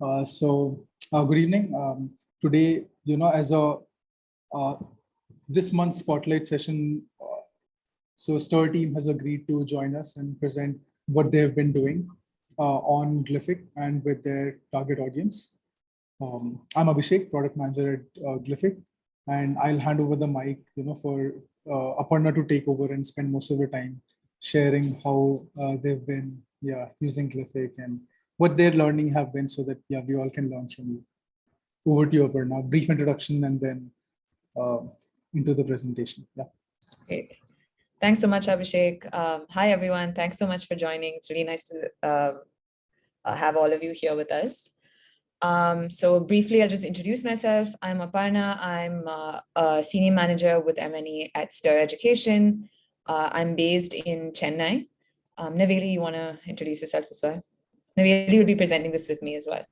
Good evening. Today, as a this month's spotlight session, so STiR team has agreed to join us and present what they have been doing on Glific and with their target audience. I'm Abhishek, product manager at Glific, and I'll hand over the mic, for Aparna to take over and spend most of the time sharing how they've been, using Glific and what their learning have been, so that we all can learn from you. Over to you, Aparna. Brief introduction and then into the presentation. Great. Thanks so much, Abhishek. Hi, everyone. Thanks so much for joining. It's really nice to have all of you here with us. So briefly, I'll just introduce myself. I'm Aparna. I'm a senior manager with M&E at STiR Education. I'm based in Chennai. Naveli, you want to introduce yourself as well? Naveli will be presenting this with me as well.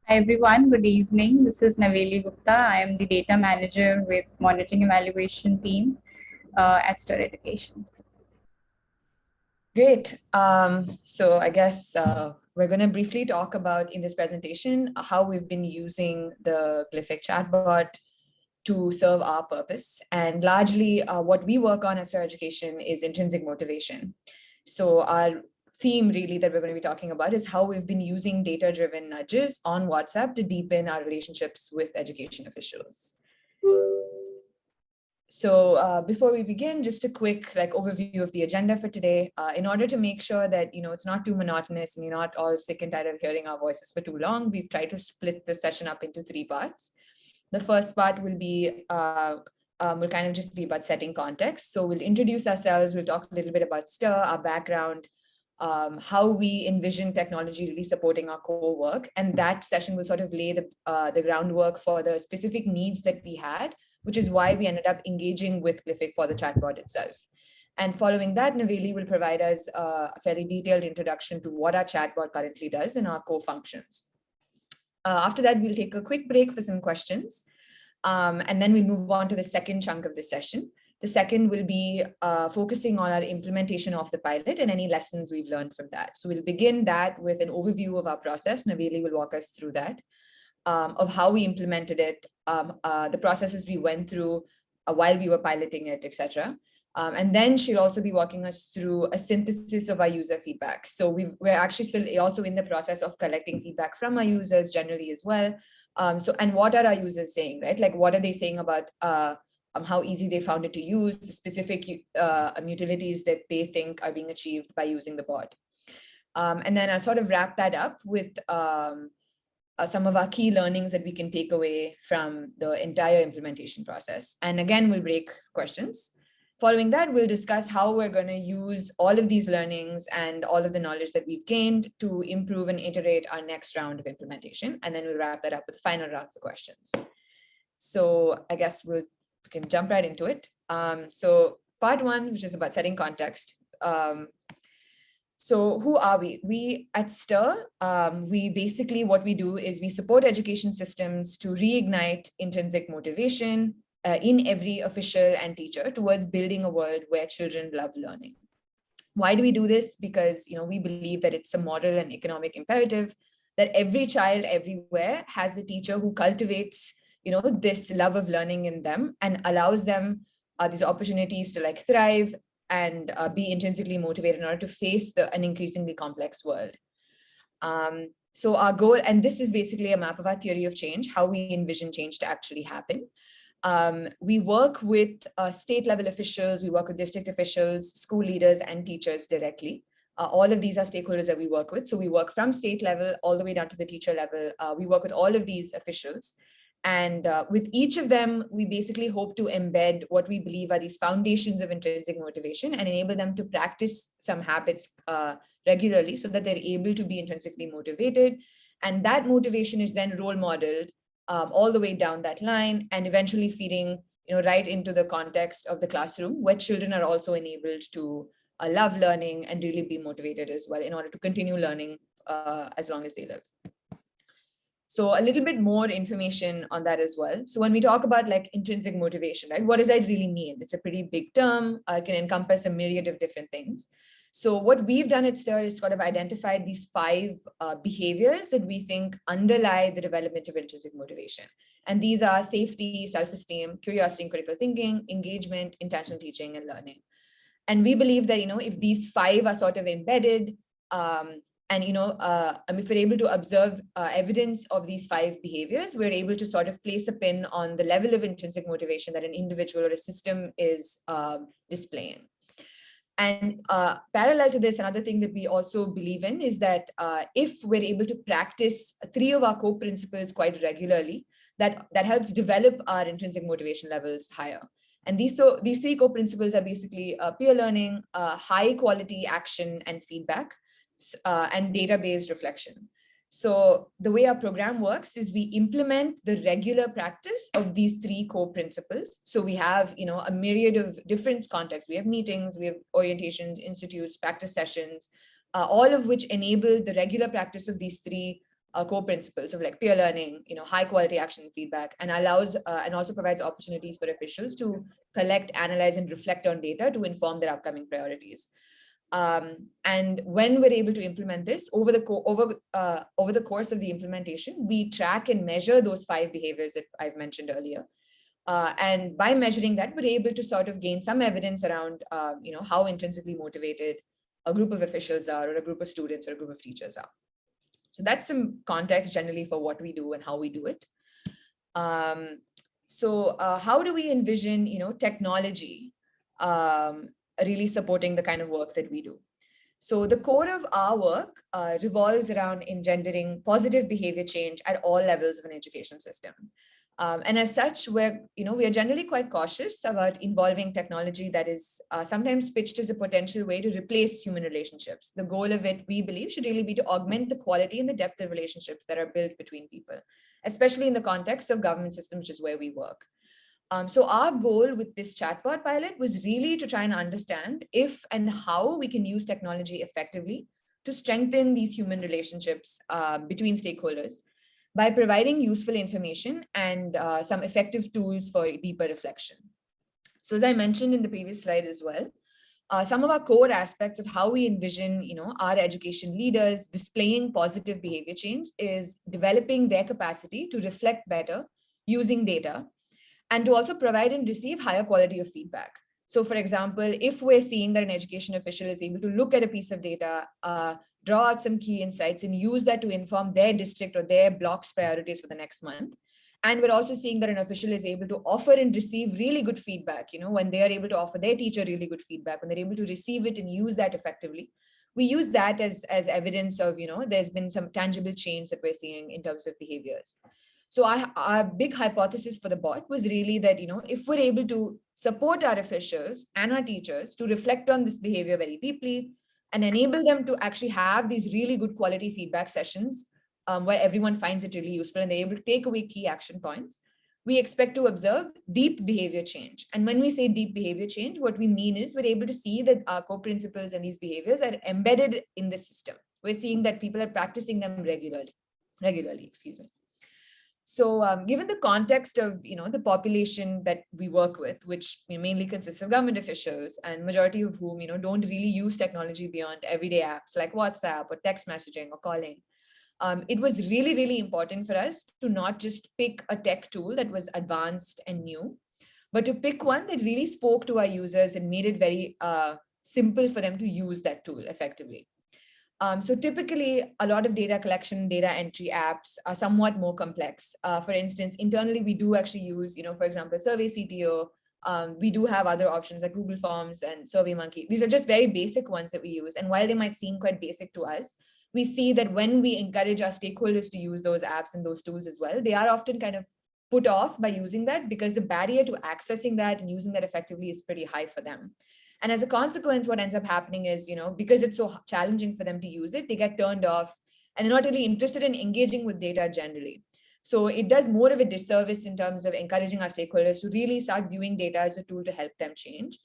Hi everyone, good evening. This is Naveli Gupta. I am the data manager with monitoring evaluation team at STiR Education. Great. So I guess we're going to briefly talk about in this presentation how we've been using the Glific chatbot to serve our purpose. And largely what we work on at STiR Education is intrinsic motivation. So our theme really that we're going to be talking about is how we've been using data-driven nudges on WhatsApp to deepen our relationships with education officials. So before we begin, just a quick overview of the agenda for today. In order to make sure that it's not too monotonous and you're not all sick and tired of hearing our voices for too long, we've tried to split the session up into 3 parts. The first part will be will kind of just be about setting context. So we'll introduce ourselves. We'll talk a little bit about STiR, our background, how we envision technology really supporting our core work. And that session will sort of lay the groundwork for the specific needs that we had, which is why we ended up engaging with Glific for the chatbot itself. And following that, Naveli will provide us a fairly detailed introduction to what our chatbot currently does and our core functions. After that, we'll take a quick break for some questions. And then we move on to the second chunk of the session. The second will be focusing on our implementation of the pilot and any lessons we've learned from that. So we'll begin that with an overview of our process. Naveli will walk us through that, of how we implemented it, the processes we went through while we were piloting it, etc. And then she'll also be walking us through a synthesis of our user feedback. So we're actually still also in the process of collecting feedback from our users generally as well. And what are our users saying, right? Like, what are they saying about how easy they found it to use, the specific utilities that they think are being achieved by using the bot. And then I'll sort of wrap that up with some of our key learnings that we can take away from the entire implementation process. And again, we'll break questions. Following that, we'll discuss how we're going to use all of these learnings and all of the knowledge that we've gained to improve and iterate our next round of implementation. And then we'll wrap that up with the final round for questions. So I guess we can jump right into it. So part 1, which is about setting context. So who are we? We at STiR, we basically, what we do is we support education systems to reignite intrinsic motivation in every official and teacher towards building a world where children love learning. Why do we do this? Because we believe that it's a moral and economic imperative that every child everywhere has a teacher who cultivates this love of learning in them and allows them these opportunities to thrive and be intrinsically motivated in order to face an increasingly complex world. So our goal, and this is basically a map of our theory of change, how we envision change to actually happen. We work with state level officials, we work with district officials, school leaders, and teachers directly. All of these are stakeholders that we work with. So we work from state level all the way down to the teacher level. We work with all of these officials. And with each of them, we basically hope to embed what we believe are these foundations of intrinsic motivation and enable them to practice some habits regularly so that they're able to be intrinsically motivated. And that motivation is then role modeled all the way down that line and eventually feeding right into the context of the classroom, where children are also enabled to love learning and really be motivated as well in order to continue learning as long as they live. So a little bit more information on that as well. So when we talk about intrinsic motivation, right, what does that really mean? It's a pretty big term. It can encompass a myriad of different things. So what we've done at STiR is sort of identified these 5 behaviors that we think underlie the development of intrinsic motivation. And these are safety, self-esteem, curiosity and critical thinking, engagement, intentional teaching, and learning. And we believe that, if these 5 are sort of embedded, and if we're able to observe evidence of these 5 behaviors, we're able to sort of place a pin on the level of intrinsic motivation that an individual or a system is displaying. And parallel to this, another thing that we also believe in is that if we're able to practice 3 of our core principles quite regularly, that helps develop our intrinsic motivation levels higher. And these 3 core principles are basically peer learning, high quality action and feedback, and data-based reflection. So the way our program works is we implement the regular practice of these 3 core principles. So we have, a myriad of different contexts. We have meetings, we have orientations, institutes, practice sessions, all of which enable the regular practice of these 3 core principles of like peer learning, high quality action and feedback, and allows and also provides opportunities for officials to collect, analyze, and reflect on data to inform their upcoming priorities. And when we're able to implement this over the course of the implementation, we track and measure those 5 behaviors that I've mentioned earlier. And by measuring that, we're able to sort of gain some evidence around, how intrinsically motivated a group of officials are, or a group of students, or a group of teachers are. So that's some context generally for what we do and how we do it. So how do we envision, technology really supporting the kind of work that we do? So the core of our work revolves around engendering positive behavior change at all levels of an education system. And as such, we are generally quite cautious about involving technology that is sometimes pitched as a potential way to replace human relationships. The goal of it, we believe, should really be to augment the quality and the depth of relationships that are built between people, especially in the context of government systems, which is where we work. So our goal with this chatbot pilot was really to try and understand if and how we can use technology effectively to strengthen these human relationships between stakeholders by providing useful information and some effective tools for deeper reflection. So as I mentioned in the previous slide as well, some of our core aspects of how we envision, our education leaders displaying positive behavior change is developing their capacity to reflect better using data, and to also provide and receive higher quality of feedback. So for example, if we're seeing that an education official is able to look at a piece of data, draw out some key insights and use that to inform their district or their block's priorities for the next month. And we're also seeing that an official is able to offer and receive really good feedback, when they are able to offer their teacher really good feedback, when they're able to receive it and use that effectively. We use that as evidence of, there's been some tangible change that we're seeing in terms of behaviors. So our big hypothesis for the bot was really that, if we're able to support our officials and our teachers to reflect on this behavior very deeply and enable them to actually have these really good quality feedback sessions where everyone finds it really useful and they're able to take away key action points, we expect to observe deep behavior change. And when we say deep behavior change, what we mean is we're able to see that our core principles and these behaviors are embedded in the system. We're seeing that people are practicing them regularly. So given the context of, the population that we work with, which mainly consists of government officials and majority of whom, don't really use technology beyond everyday apps like WhatsApp or text messaging or calling, it was really, really important for us to not just pick a tech tool that was advanced and new, but to pick one that really spoke to our users and made it very simple for them to use that tool effectively. So typically, a lot of data collection, data entry apps are somewhat more complex. For instance, internally, we do actually use, for example, Survey CTO. We do have other options like Google Forms and SurveyMonkey. These are just very basic ones that we use. And while they might seem quite basic to us, we see that when we encourage our stakeholders to use those apps and those tools as well, they are often kind of put off by using that because the barrier to accessing that and using that effectively is pretty high for them. And as a consequence, what ends up happening is, because it's so challenging for them to use it, they get turned off and they're not really interested in engaging with data generally. So it does more of a disservice in terms of encouraging our stakeholders to really start viewing data as a tool to help them change.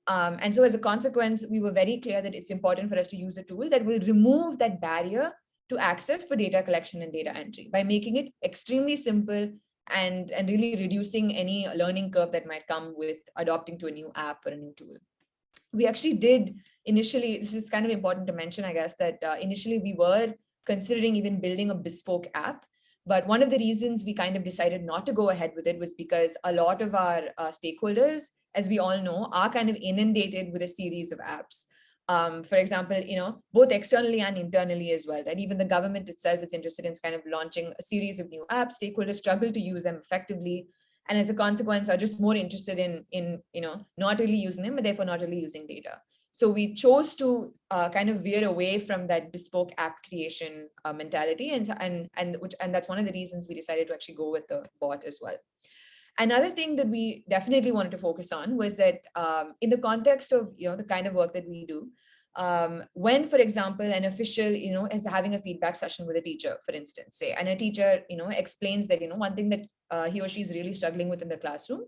And so as a consequence, we were very clear that it's important for us to use a tool that will remove that barrier to access for data collection and data entry by making it extremely simple and really reducing any learning curve that might come with adopting to a new app or a new tool. We actually did initially, this is kind of important to mention, I guess, that initially we were considering even building a bespoke app. But one of the reasons we kind of decided not to go ahead with it was because a lot of our stakeholders, as we all know, are kind of inundated with a series of apps. For example, both externally and internally as well, right? Even the government itself is interested in kind of launching a series of new apps. Stakeholders struggle to use them effectively, and as a consequence are just more interested in not really using them, but therefore not really using data. So we chose to kind of veer away from that bespoke app creation mentality, and that's one of the reasons we decided to actually go with the bot as well. Another thing that we definitely wanted to focus on was that in the context of the kind of work that we do, when, for example, an official is having a feedback session with a teacher, for instance, say, and a teacher explains that one thing that he or she is really struggling with in the classroom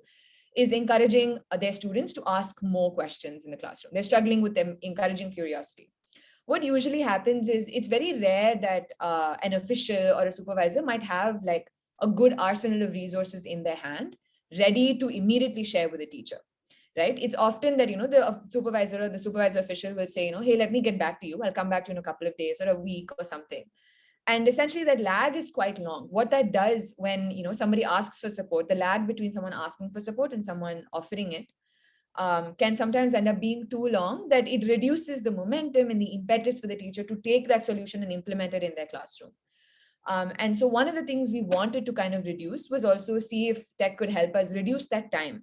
is encouraging their students to ask more questions in the classroom. They're struggling with them encouraging curiosity. What usually happens is it's very rare that an official or a supervisor might have like a good arsenal of resources in their hand, ready to immediately share with the teacher, right? It's often that, the supervisor or the supervisor official will say, hey, let me get back to you. I'll come back to you in a couple of days or a week or something. And essentially that lag is quite long. What that does when, somebody asks for support, the lag between someone asking for support and someone offering it can sometimes end up being too long, that it reduces the momentum and the impetus for the teacher to take that solution and implement it in their classroom. And so one of the things we wanted to kind of reduce was also see if tech could help us reduce that time.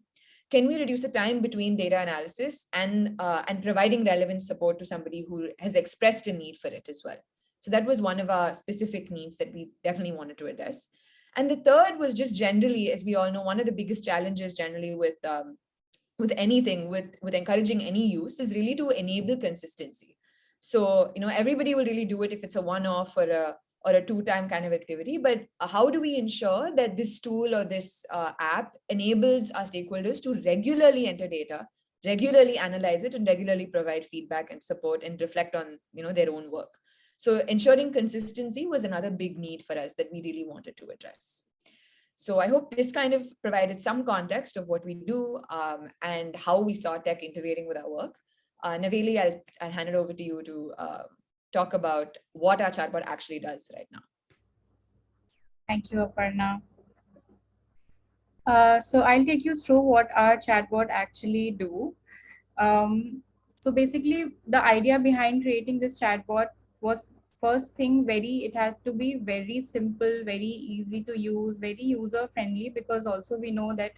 Can we reduce the time between data analysis and providing relevant support to somebody who has expressed a need for it as well? So that was one of our specific needs that we definitely wanted to address. And the third was just generally, as we all know, one of the biggest challenges generally with anything, with encouraging any use, is really to enable consistency. So, everybody will really do it if it's a one-off or a two-time kind of activity, but how do we ensure that this tool or this app enables our stakeholders to regularly enter data, regularly analyze it, and regularly provide feedback and support and reflect on their own work? So ensuring consistency was another big need for us that we really wanted to address. So I hope this kind of provided some context of what we do and how we saw tech integrating with our work. Naveli, I'll hand it over to you to talk about what our chatbot actually does right now. Thank you, Aparna. So I'll take you through what our chatbot actually do. So basically, the idea behind creating this chatbot was, first thing, it had to be very simple, very easy to use, very user friendly, because also we know that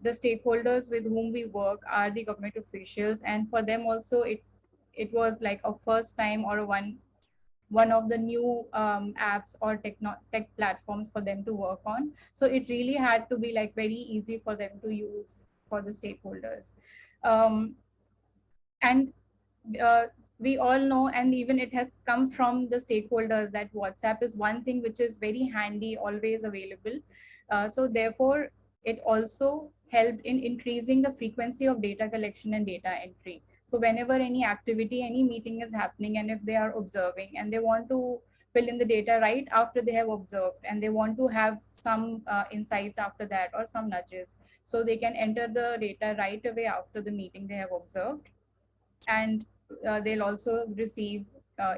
the stakeholders with whom we work are the government officials, and for them also it was like a first time or one of the new apps or tech platforms for them to work on. So it really had to be like very easy for them to use for the stakeholders. And we all know, and even it has come from the stakeholders, that WhatsApp is one thing which is very handy, always available. So therefore, it also helped in increasing the frequency of data collection and data entry. So whenever any activity, any meeting is happening, and if they are observing and they want to fill in the data right after they have observed, and they want to have some insights after that or some nudges, so they can enter the data right away after the meeting they have observed, and they'll also receive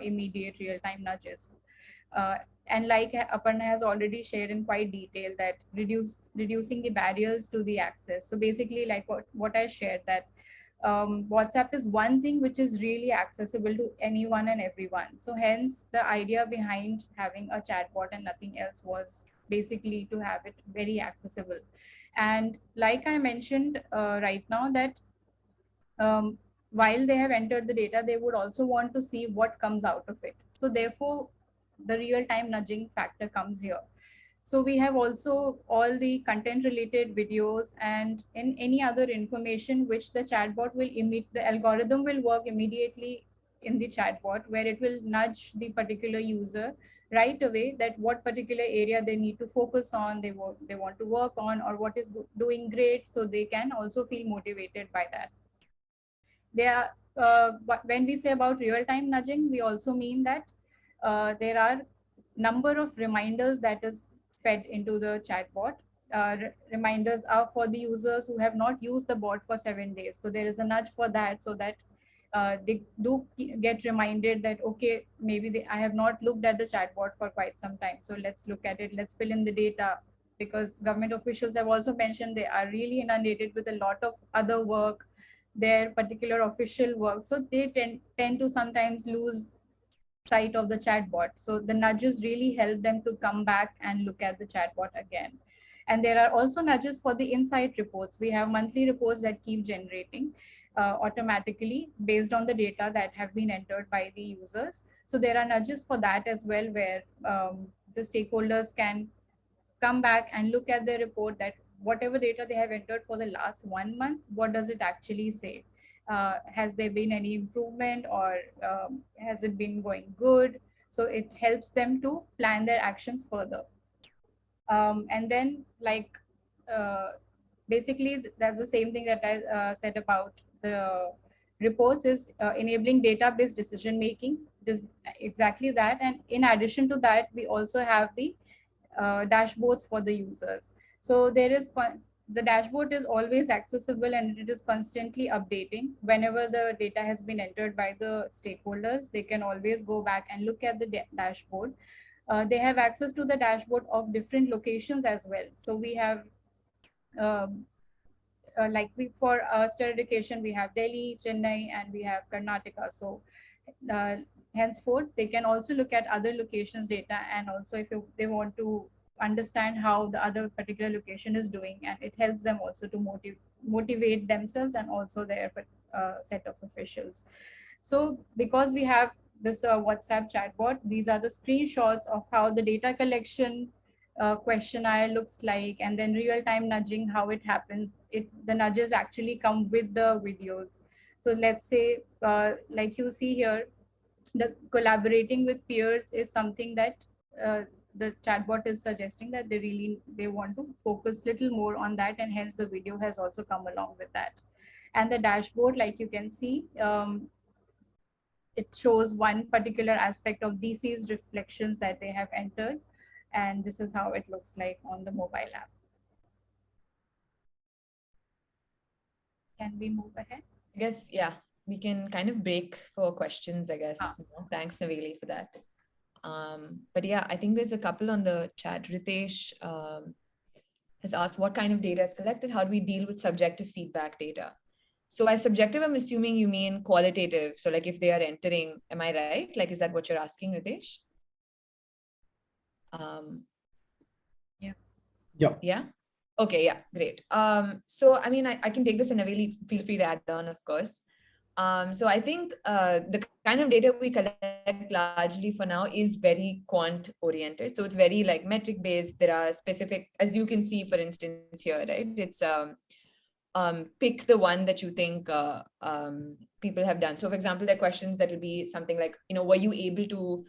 immediate real-time nudges. And like Aparna has already shared in quite detail, that reducing the barriers to the access. So basically, like what I shared, that WhatsApp is one thing which is really accessible to anyone and everyone. So hence the idea behind having a chatbot and nothing else was basically to have it very accessible. And like I mentioned right now, that while they have entered the data, they would also want to see what comes out of it. So therefore, the real-time nudging factor comes here. So we have also all the content related videos and in any other information which the chatbot will the algorithm will work immediately in the chatbot, where it will nudge the particular user right away that what particular area they need to focus on, they want to work on, or what is doing great, so they can also feel motivated by that. When we say about real-time nudging, we also mean that there are number of reminders that is fed into the chatbot. Reminders are for the users who have not used the bot for 7 days. So there is a nudge for that, so that they do get reminded that, okay, maybe I have not looked at the chatbot for quite some time. So let's look at it, let's fill in the data, because government officials have also mentioned they are really inundated with a lot of other work, their particular official work. So they tend to sometimes lose sight of the chatbot. So the nudges really help them to come back and look at the chatbot again. And there are also nudges for the insight reports. We have monthly reports that keep generating automatically based on the data that have been entered by the users. So there are nudges for that as well, where the stakeholders can come back and look at the report, that whatever data they have entered for the last 1 month, what does it actually say? Has there been any improvement, or has it been going good? So it helps them to plan their actions further. And then, like, basically, that's the same thing that I said about the reports, is enabling database decision making. This exactly that. And in addition to that, we also have the dashboards for the users. So there is the dashboard is always accessible, and it is constantly updating. Whenever the data has been entered by the stakeholders, they can always go back and look at the dashboard. They have access to the dashboard of different locations as well. So we have um, for STiR education, we have Delhi, Chennai, and we have Karnataka. So henceforth, they can also look at other locations data, and also if they want to understand how the other particular location is doing, and it helps them also to motivate themselves and also their set of officials. So because we have this WhatsApp chatbot, these are the screenshots of how the data collection questionnaire looks like, and then real-time nudging, how it happens. The nudges actually come with the videos. So let's say, like you see here, the collaborating with peers is something that the chatbot is suggesting that they want to focus little more on that, and hence the video has also come along with that. And the dashboard, like you can see, it shows one particular aspect of DC's reflections that they have entered, and this is how it looks like on the mobile app. Can we move ahead? I guess, yeah, we can kind of break for questions, I guess. Thanks, Naveli, for that. But yeah, I think there's a couple on the chat. Ritesh has asked, what kind of data is collected? How do we deal with subjective feedback data? So by subjective, I'm assuming you mean qualitative. So like if they are entering, am I right? Like, is that what you're asking, Ritesh? Yeah. Okay, yeah, great. So I mean, I can take this, and Naveli, feel free to add on, of course. So I think the kind of data we collect largely for now is very quant oriented. So it's very like metric based. There are specific, as you can see, for instance, here, right? It's pick the one that you think people have done. So for example, there are questions that will be something like, were you able to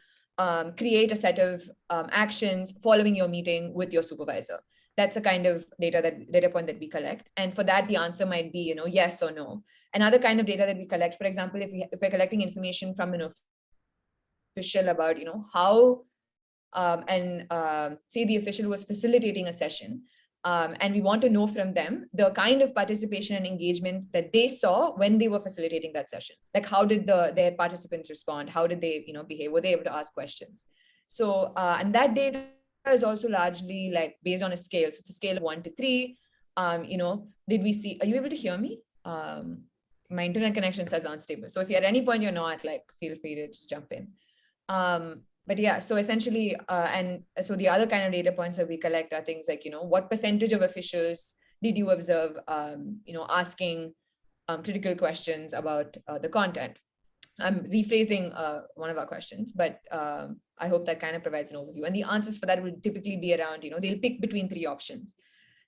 create a set of actions following your meeting with your supervisor? That's a kind of data point that we collect. And for that, the answer might be, yes or no. Another kind of data that we collect, for example, if we're collecting information from an official about, how say the official was facilitating a session, and we want to know from them the kind of participation and engagement that they saw when they were facilitating that session. Like, how did their participants respond? How did they, behave? Were they able to ask questions? So, and that data is also largely like based on a scale. So it's a scale of 1 to 3. Did we see? Are you able to hear me? My internet connection says unstable. So if at any point you're not, like, feel free to just jump in. But yeah, so essentially, and so the other kind of data points that we collect are things like, what percentage of officials did you observe, asking critical questions about the content? I'm rephrasing one of our questions, but I hope that kind of provides an overview. And the answers for that will typically be around, they'll pick between 3 options.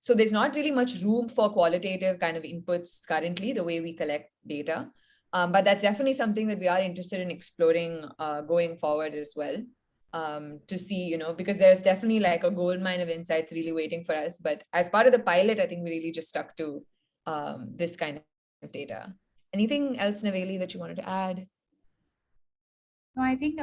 So there's not really much room for qualitative kind of inputs currently, the way we collect data. But that's definitely something that we are interested in exploring going forward as well, to see, because there's definitely like a goldmine of insights really waiting for us. But as part of the pilot, I think we really just stuck to this kind of data. Anything else, Naveli, that you wanted to add? No, I think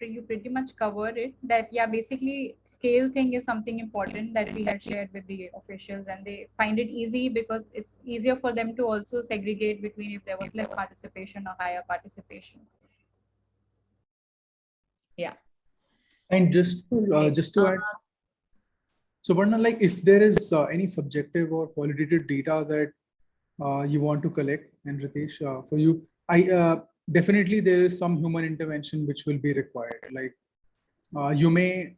you pretty much covered it. That yeah, basically scale thing is something important that we had shared with the officials, and they find it easy because it's easier for them to also segregate between if there was less participation or higher participation. Yeah. And just to add, so Varna, like if there is any subjective or qualitative data that you want to collect, and Ritesh, for you, definitely there is some human intervention which will be required. Like you may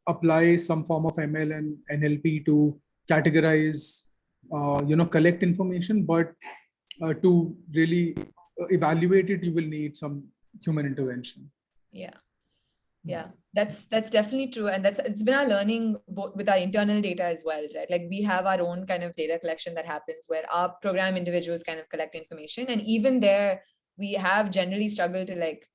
apply some form of ML and NLP to categorize, collect information, but to really evaluate it, you will need some human intervention. Yeah, that's definitely true, and it's been our learning both with our internal data as well, right? Like we have our own kind of data collection that happens where our program individuals kind of collect information, and even there we have generally struggled to like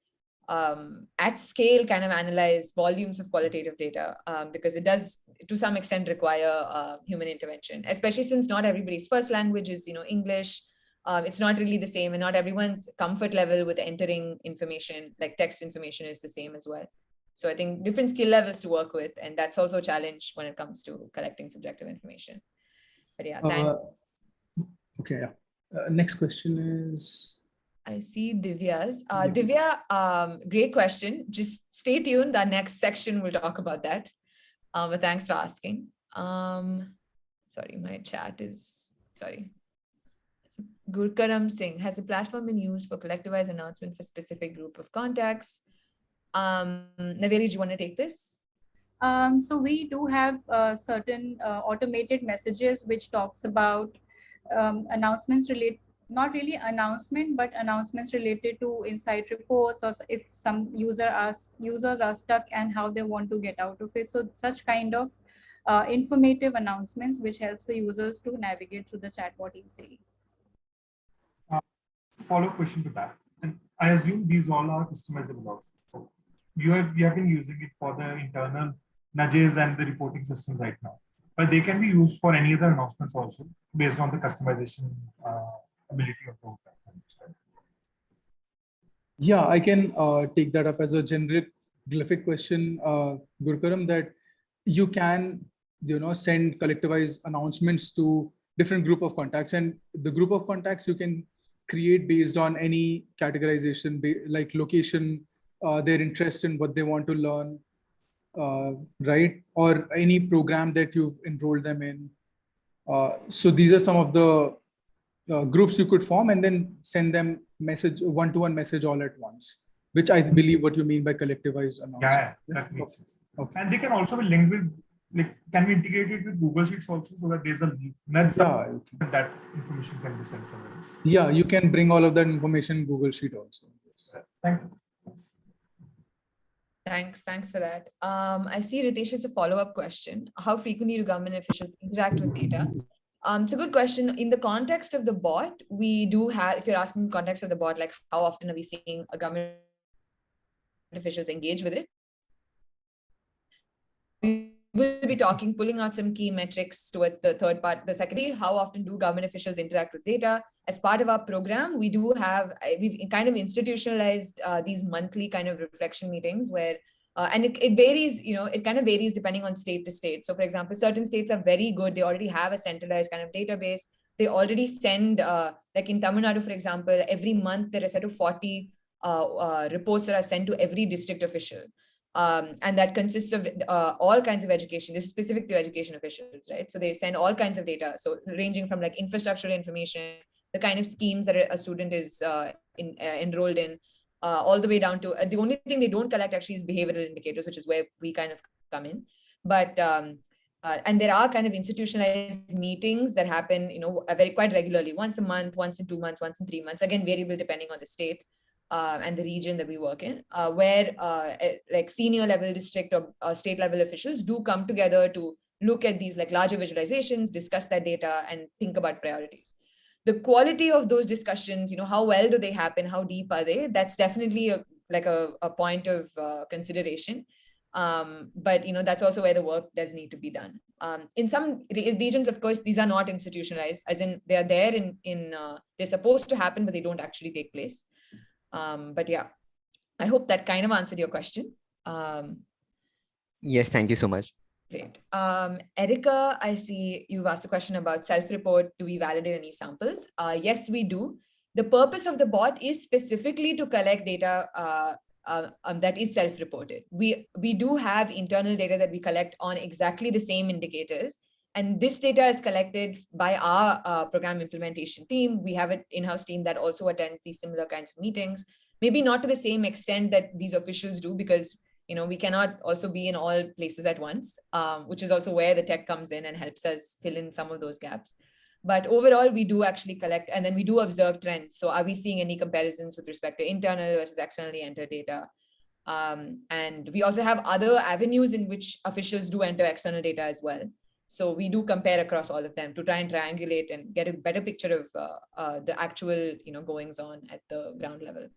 at scale kind of analyze volumes of qualitative data because it does to some extent require human intervention, especially since not everybody's first language is English. It's not really the same, and not everyone's comfort level with entering information like text information is the same as well. So I think different skill levels to work with, and that's also a challenge when it comes to collecting subjective information. But yeah, thanks. Okay, yeah. Next question is. I see Divya's. Divya, great question. Just stay tuned. Our next section will talk about that. But thanks for asking. Sorry, my chat is, sorry. Gurkaram Singh, has a platform been used for collectivized announcement for specific group of contacts? Naveli, do you want to take this? So we do have certain automated messages which talks about announcements related, not really announcement, but announcements related to insight reports, or if some users are stuck and how they want to get out of it. So such kind of informative announcements which helps the users to navigate through the chatbot easily. Follow-up question to that, and I assume these all are customizable also. So you have been using it for the internal nudges and the reporting systems right now, but they can be used for any other announcements also based on the customization ability of the platform. Yeah, I can take that up as a generic Glific question, Gurkaram, that you can send collectivized announcements to different group of contacts, and the group of contacts you can create based on any categorization, like location, their interest in what they want to learn, right? Or any program that you've enrolled them in. So these are some of the groups you could form and then send them one-to-one message all at once, which I believe what you mean by collectivized announcement. Yeah, that makes sense. Okay. And they can also be linked with, like, can we integrate it with Google Sheets also so that there's a nudge that information can be sent somewhere else? Yeah, you can bring all of that information in Google Sheet also. Yes. Thank you. Thanks for that. I see Ritesh has a follow-up question. How frequently do government officials interact with data? It's a good question. In the context of the bot, we do have, if you're asking in the context of the bot, like how often are we seeing a government officials engage with it? We will be pulling out some key metrics towards the third part. The second, how often do government officials interact with data? As part of our program, we've kind of institutionalized these monthly kind of reflection meetings where, and it varies, it kind of varies depending on state to state. So for example, certain states are very good. They already have a centralized kind of database. They already send, like in Tamil Nadu, for example, every month there are a set of 40 reports that are sent to every district official. And that consists of all kinds of education. This is specific to education officials, right? So they send all kinds of data. So ranging from like infrastructural information, the kind of schemes that a student is enrolled in, all the way down to the only thing they don't collect actually is behavioral indicators, which is where we kind of come in. But and there are kind of institutionalized meetings that happen, quite regularly, once a month, once in 2 months, once in 3 months, again, variable depending on the state and the region that we work in, where like senior level district or state level officials do come together to look at these like larger visualizations, discuss that data and think about priorities. The quality of those discussions, how well do they happen? How deep are they? That's definitely a point of consideration. But that's also where the work does need to be done. In some regions, of course, these are not institutionalized, as in they are there they're supposed to happen, but they don't actually take place. But yeah, I hope that kind of answered your question. Yes, thank you so much. Great. Erica, I see you've asked a question about self-report. Do we validate any samples? Yes, we do. The purpose of the bot is specifically to collect data that is self-reported. We do have internal data that we collect on exactly the same indicators. And this data is collected by our program implementation team. We have an in-house team that also attends these similar kinds of meetings. Maybe not to the same extent that these officials do, because we cannot also be in all places at once, which is also where the tech comes in and helps us fill in some of those gaps. But overall, we do actually collect, and then we do observe trends. So are we seeing any comparisons with respect to internal versus externally entered data? And we also have other avenues in which officials do enter external data as well. So we do compare across all of them to try and triangulate and get a better picture of the actual goings on at the ground level.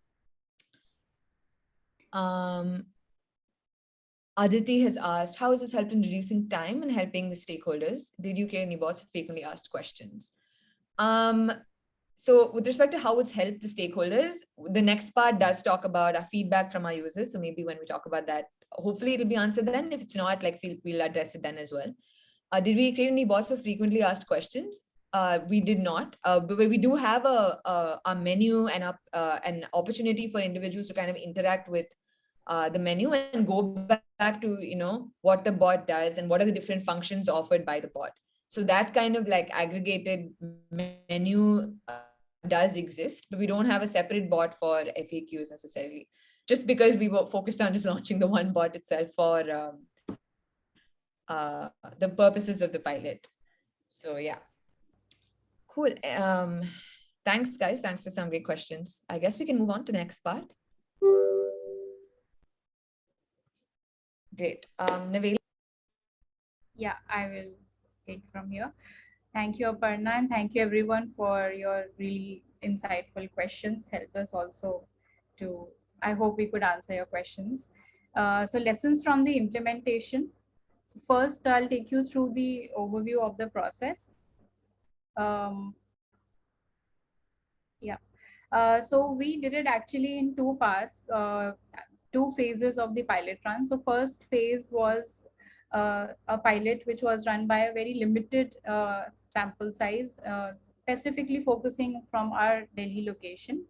Aditi has asked, how has this helped in reducing time and helping the stakeholders? Did you create any bots with frequently asked questions? So with respect to how it's helped the stakeholders, the next part does talk about our feedback from our users. So maybe when we talk about that, hopefully it'll be answered then. If it's not, we'll address it then as well. Did we create any bots for frequently asked questions? We did not, but we do have a menu and an opportunity for individuals to kind of interact with the menu and go back to what the bot does and what are the different functions offered by the bot. So that kind of aggregated menu does exist, but we don't have a separate bot for FAQs necessarily, just because we were focused on just launching the one bot itself for the purposes of the pilot. So yeah, cool. Thanks guys, thanks for some great questions. I guess we can move on to the next part. Great. Naveli? Yeah, I will take from here. Thank you, Aparna, and thank you everyone for your really insightful questions. Help us also to, I hope we could answer your questions. So lessons from the implementation. So first, I'll take you through the overview of the process. So we did it actually in two parts, two phases of the pilot run. So first phase was a pilot which was run by a very limited sample size, specifically focusing from our Delhi location.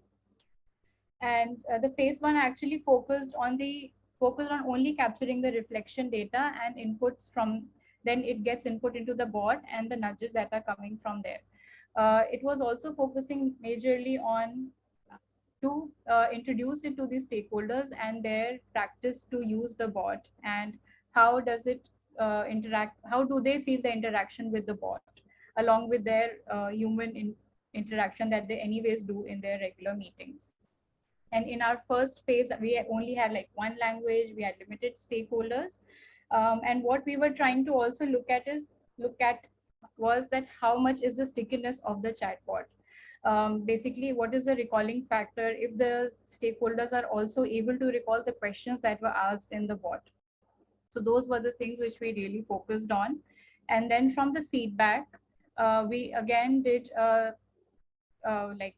And the phase one actually focused on only capturing the reflection data and inputs from, then it gets input into the bot and the nudges that are coming from there. It was also focusing majorly on to introduce it to the stakeholders and their practice to use the bot, and how does it interact, how do they feel the interaction with the bot along with their human interaction that they anyways do in their regular meetings. And in our first phase, we only had one language, we had limited stakeholders. And what we were trying to also look at was that how much is the stickiness of the chatbot? Basically, what is the recalling factor if the stakeholders are also able to recall the questions that were asked in the bot? So those were the things which we really focused on. And then from the feedback, we again did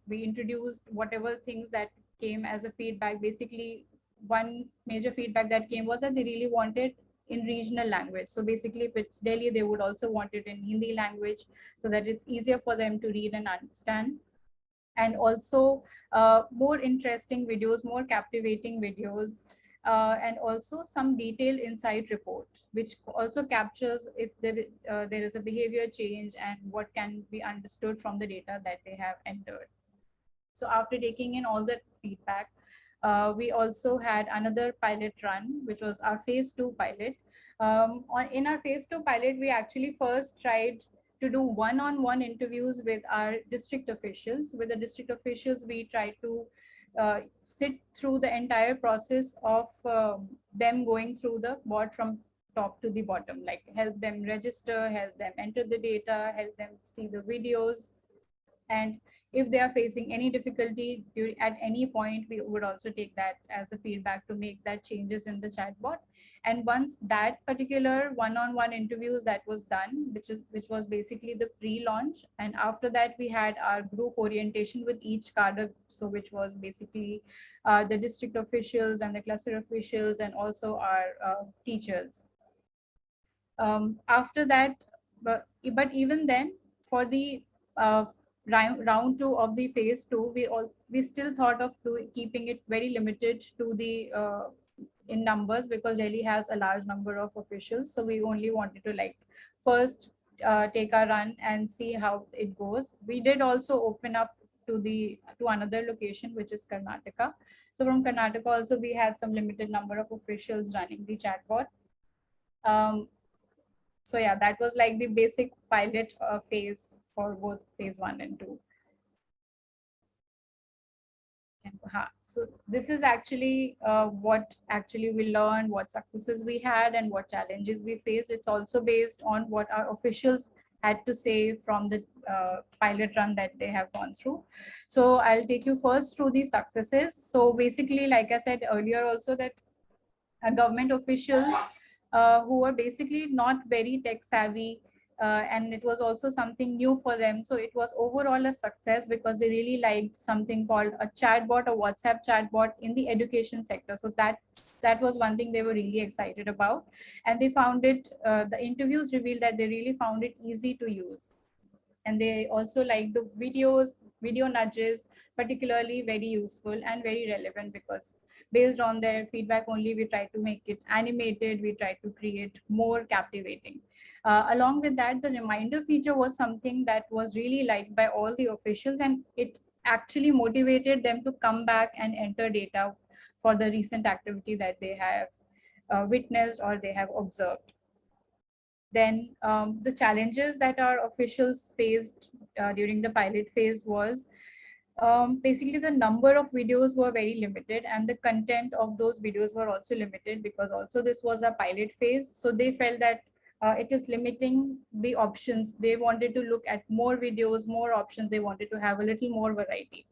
we introduced whatever things that came as a feedback. Basically, one major feedback that came was that they really wanted in regional language. So basically, if it's Delhi, they would also want it in Hindi language so that it's easier for them to read and understand. And also more interesting videos, more captivating videos, and also some detailed insight report, which also captures if there is a behavior change and what can be understood from the data that they have entered. So after taking in all that feedback, we also had another pilot run, which was our phase 2 pilot. In our phase 2 pilot, we actually first tried to do one-on-one interviews with our district officials. With the district officials, we tried to sit through the entire process of them going through the bot from top to the bottom, like help them register, help them enter the data, help them see the videos. And if they are facing any difficulty at any point, we would also take that as the feedback to make that changes in the chatbot. And once that particular one-on-one interviews that was done, which was basically the pre-launch, and after that we had our group orientation with each cadre, so which was basically the district officials and the cluster officials and also our teachers. After that, but even then, for the round two of the phase two, we still thought of keeping it very limited to the in numbers, because Delhi has a large number of officials. So we only wanted to like first take a run and see how it goes. We did also open up to another location, which is Karnataka. So from Karnataka also we had some limited number of officials running the chatbot. So yeah, that was like the basic pilot phase for both phase 1 and 2. So this is actually what actually we learned, what successes we had and what challenges we faced. It's also based on what our officials had to say from the pilot run that they have gone through. So I'll take you first through the successes. So basically, like I said earlier also, that government officials who were basically not very tech savvy, and it was also something new for them. So it was overall a success because they really liked something called a chatbot, a WhatsApp chatbot in the education sector. So that was one thing they were really excited about. And they found it, the interviews revealed that they really found it easy to use. And they also like the video nudges, particularly very useful and very relevant, because based on their feedback only, we try to make it animated, we try to create more captivating. Along with that, the reminder feature was something that was really liked by all the officials, and it actually motivated them to come back and enter data for the recent activity that they have witnessed or they have observed. Then the challenges that our officials faced during the pilot phase was basically the number of videos were very limited, and the content of those videos were also limited, because also this was a pilot phase. So they felt that it is limiting the options. They wanted to look at more videos, more options. They wanted to have a little more variety.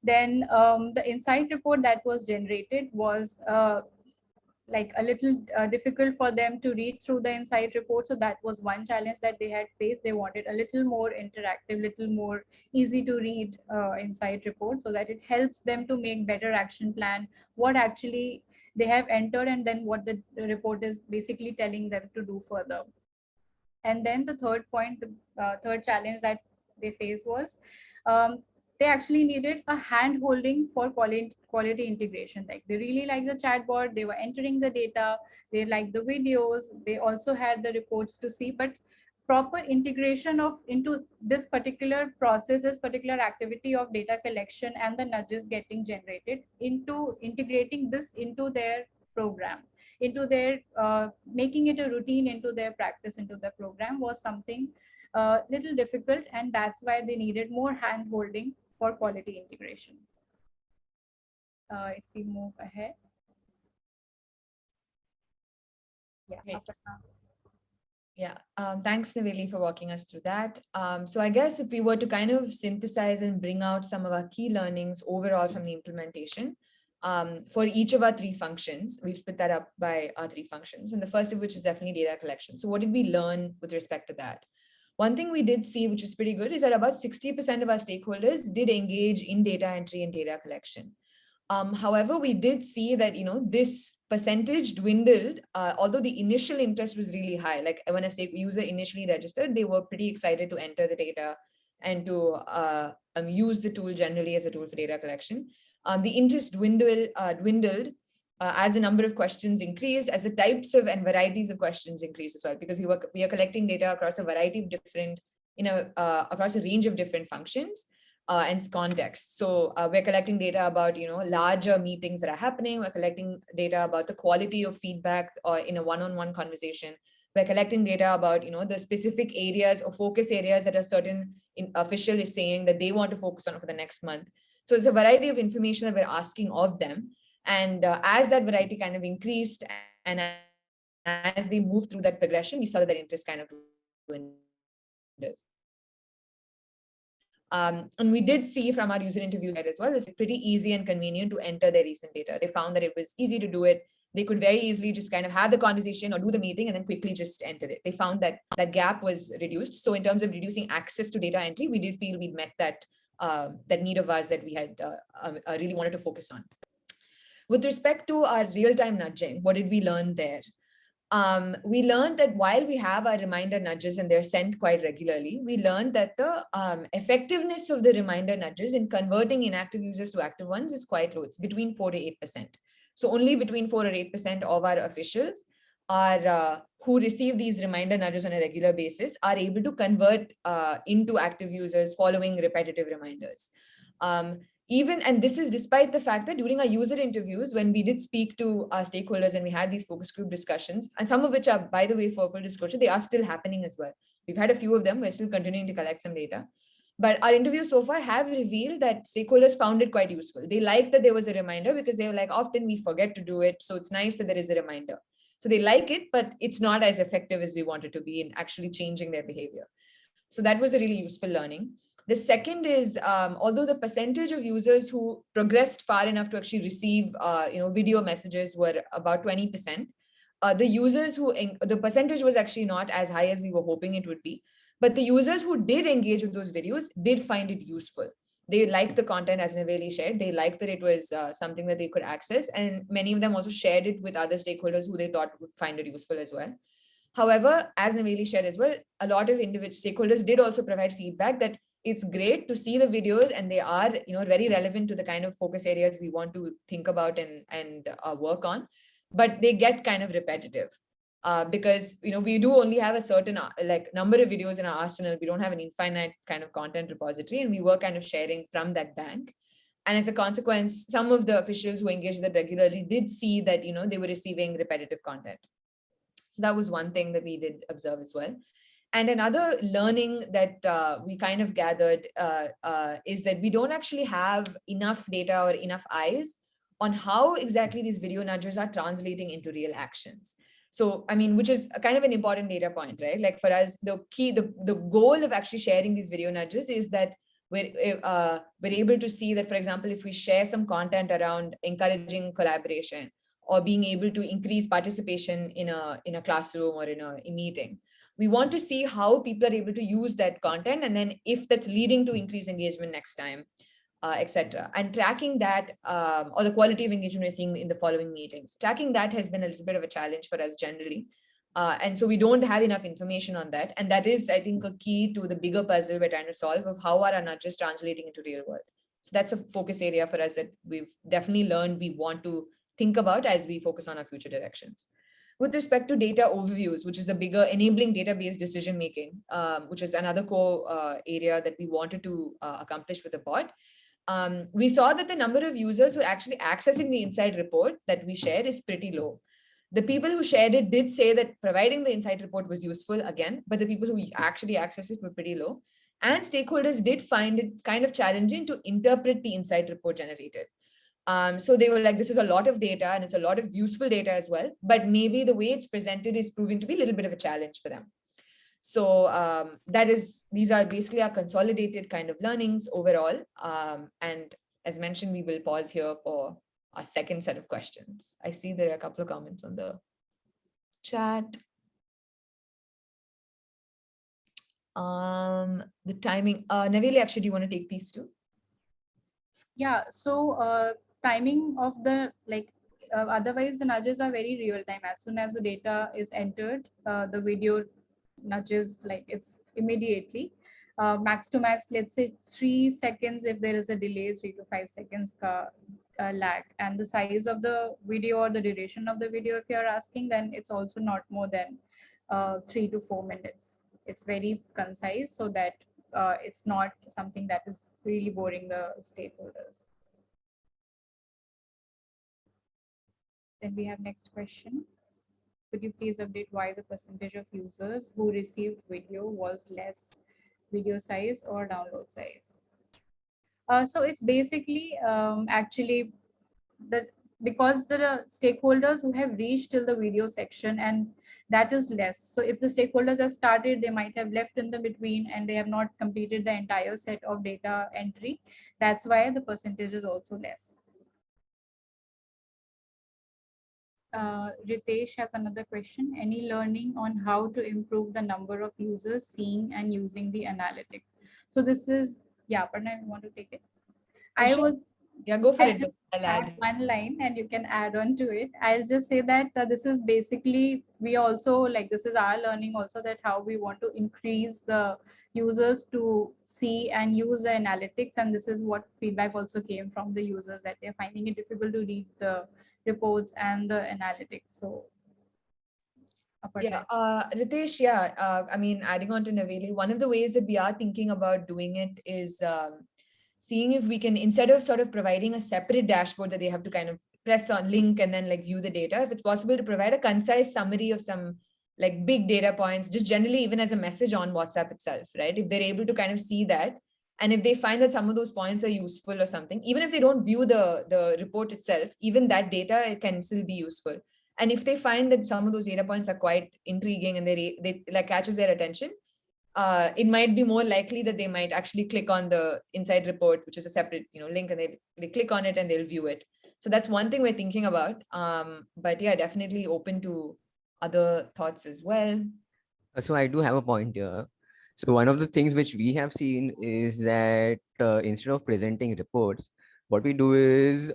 Then the insight report that was generated was like a little difficult for them to read through the insight report. So that was one challenge that they had faced. They wanted a little more interactive, little more easy to read insight report, so that it helps them to make better action plan, what actually they have entered, and then what the report is basically telling them to do further. And then the third point, the third challenge that they faced was they actually needed a hand holding for quality integration. Like they really like the chatbot, they were entering the data, they liked the videos, they also had the reports to see, but proper integration of into this particular process, this particular activity of data collection and the nudges getting generated, into integrating this into their program, into their making it a routine into their practice, into the program, was something little difficult, and that's why they needed more hand holding for quality integration. If we move ahead. Yeah. Yeah, thanks, Naveli, for walking us through that. So I guess if we were to kind of synthesize and bring out some of our key learnings overall from the implementation, for each of our three functions, we've split that up by our three functions. And the first of which is definitely data collection. So what did we learn with respect to that? One thing we did see, which is pretty good, is that about 60% of our stakeholders did engage in data entry and data collection. However, we did see that, this percentage dwindled, although the initial interest was really high. Like when a user initially registered, they were pretty excited to enter the data and to use the tool generally as a tool for data collection. The interest dwindled as the number of questions increased, as the types of and varieties of questions increased as well, because we are collecting data across a variety of different, across a range of different functions and contexts. So we're collecting data about, larger meetings that are happening. We're collecting data about the quality of feedback or in a one-on-one conversation. We're collecting data about, the specific areas or focus areas that a certain official is saying that they want to focus on for the next month. So it's a variety of information that we're asking of them. And as that variety kind of increased and as they moved through that progression, we saw that interest kind of dwindled. And we did see from our user interviews as well, it's pretty easy and convenient to enter their recent data. They found that it was easy to do it. they could very easily just kind of have the conversation or do the meeting and then quickly just enter it. They found that that gap was reduced. So in terms of reducing access to data entry, we did feel we met that that need of ours that we had really wanted to focus on. With respect to our real-time nudging, what did we learn there? We learned that while we have our reminder nudges and they're sent quite regularly, we learned that the effectiveness of the reminder nudges in converting inactive users to active ones is quite low. It's between 4 to 8%. So only between 4 or 8% of our officials are who receive these reminder nudges on a regular basis are able to convert into active users following repetitive reminders. And this is despite the fact that during our user interviews, when we did speak to our stakeholders and we had these focus group discussions, and some of which are, by the way, for full disclosure, they are still happening as well. We've had a few of them. We're still continuing to collect some data. But our interviews so far have revealed that stakeholders found it quite useful. They liked that there was a reminder because they were like, often we forget to do it. So it's nice that there is a reminder. So they like it, but it's not as effective as we want it to be in actually changing their behavior. So that was a really useful learning. The second is, although the percentage of users who progressed far enough to actually receive video messages were about 20%, the percentage was actually not as high as we were hoping it would be. But the users who did engage with those videos did find it useful. They liked the content, as Naveli shared. They liked that it was something that they could access. And many of them also shared it with other stakeholders who they thought would find it useful as well. However, as Naveli shared as well, a lot of individual stakeholders did also provide feedback that it's great to see the videos and they are very relevant to the kind of focus areas we want to think about and work on, but they get kind of repetitive. Because we do only have a certain number of videos in our arsenal. We don't have an infinite kind of content repository, and we were kind of sharing from that bank. And as a consequence, some of the officials who engaged with it regularly did see that they were receiving repetitive content. So that was one thing that we did observe as well. And another learning that we kind of gathered is that we don't actually have enough data or enough eyes on how exactly these video nudges are translating into real actions. So, which is kind of an important data point, right? Like for us, the goal of actually sharing these video nudges is that we're able to see that, for example, if we share some content around encouraging collaboration or being able to increase participation in a classroom or in a meeting, we want to see how people are able to use that content, and then if that's leading to increased engagement next time, etc. And tracking that, or the quality of engagement we're seeing in the following meetings, tracking that has been a little bit of a challenge for us generally. And so we don't have enough information on that. And that is, I think, a key to the bigger puzzle we're trying to solve of how are our nudges translating into real world. So that's a focus area for us that we've definitely learned we want to think about as we focus on our future directions. With respect to data overviews, which is a bigger enabling database decision-making, which is another core area that we wanted to accomplish with the bot, we saw that the number of users who are actually accessing the insight report that we shared is pretty low. The people who shared it did say that providing the insight report was useful again, but the people who actually accessed it were pretty low. And stakeholders did find it kind of challenging to interpret the insight report generated. So they were like, this is a lot of data and it's a lot of useful data as well, but maybe the way it's presented is proving to be a little bit of a challenge for them. So these are basically our consolidated kind of learnings overall. And as mentioned, we will pause here for our second set of questions. I see there are a couple of comments on the chat. The timing, Naveli, actually, do you want to take these two? Yeah, so timing of the otherwise the nudges are very real time. As soon as the data is entered, the video nudges it's immediately. Max to max, let's say 3 seconds if there is a delay, 3 to 5 seconds lag. And the size of the video or the duration of the video, if you're asking, then it's also not more than 3 to 4 minutes. It's very concise so that it's not something that is really boring the stakeholders. Then we have next question. Could you please update why the percentage of users who received video was less video size or download size? So it's basically actually that because the stakeholders who have reached till the video section, and that is less. So if the stakeholders have started, they might have left in the between and they have not completed the entire set of data entry. That's why the percentage is also less. Ritesh has another question. Any learning on how to improve the number of users seeing and using the analytics? So this is, yeah, Parna, you want to take it? I Sure. was Yeah, go for I'll it. just I'll add add. one line and you can add on to it. I'll just say that this is basically, we also like, this is our learning also, that how we want to increase the users to see and use the analytics. And this is what feedback also came from the users, that they're finding it difficult to read the reports and the analytics. So, Yeah, Ritesh, yeah, I mean, adding on to Naveli, one of the ways that we are thinking about doing it is seeing if we can, instead of sort of providing a separate dashboard that they have to kind of press on link and then like view the data, if it's possible to provide a concise summary of some like big data points, just generally even as a message on WhatsApp itself, right? If they're able to kind of see that, and if they find that some of those points are useful or something, even if they don't view the report itself, even that data can still be useful. And if they find that some of those data points are quite intriguing and they like catches their attention, it might be more likely that they might actually click on the inside report, which is a separate link, and they click on it and they'll view it. So that's one thing we're thinking about. But yeah, definitely open to other thoughts as well. So I do have a point here. So one of the things which we have seen is that instead of presenting reports, what we do is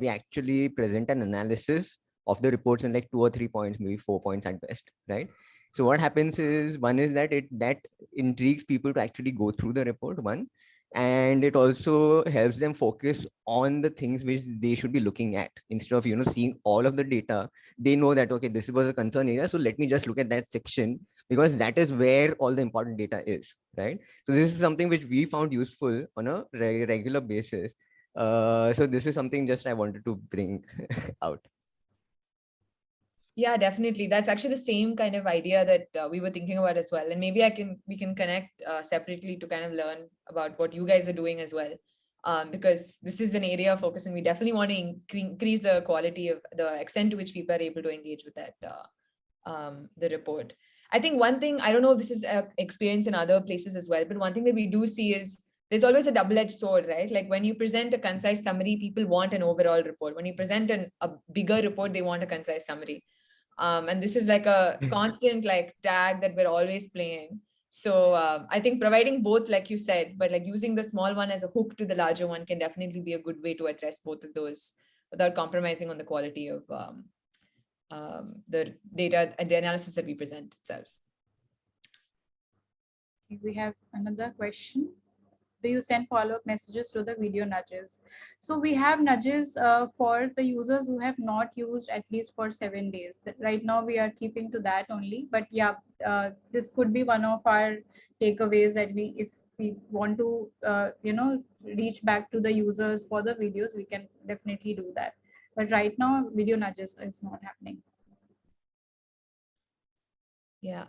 we actually present an analysis of the reports in like 2 or 3 points, maybe 4 points at best, right? So what happens is, one is that that intrigues people to actually go through the report, one, and it also helps them focus on the things which they should be looking at instead of seeing all of the data. They know that, okay, this was a concern area, so let me just look at that section, because that is where all the important data is, right? So this is something which we found useful on a regular basis. So this is something just I wanted to bring out. Yeah, definitely. That's actually the same kind of idea that we were thinking about as well. And maybe we can connect separately to kind of learn about what you guys are doing as well. Because this is an area of focus, and we definitely want to increase the quality of the extent to which people are able to engage with that the report. I think one thing, I don't know if this is an experience in other places as well, but one thing that we do see is there's always a double-edged sword, right? Like when you present a concise summary, people want an overall report. When you present a bigger report, they want a concise summary. And this is like a constant like tag that we're always playing. So I think providing both, like you said, but like using the small one as a hook to the larger one can definitely be a good way to address both of those without compromising on the quality of the data and the analysis that we present itself. we have another question. Do you send follow-up messages to the video nudges? So we have nudges for the users who have not used at least for 7 days. Right now we are keeping to that only, but yeah, this could be one of our takeaways, that if we want to reach back to the users for the videos, we can definitely do that. But right now video nudges is not happening. Yeah,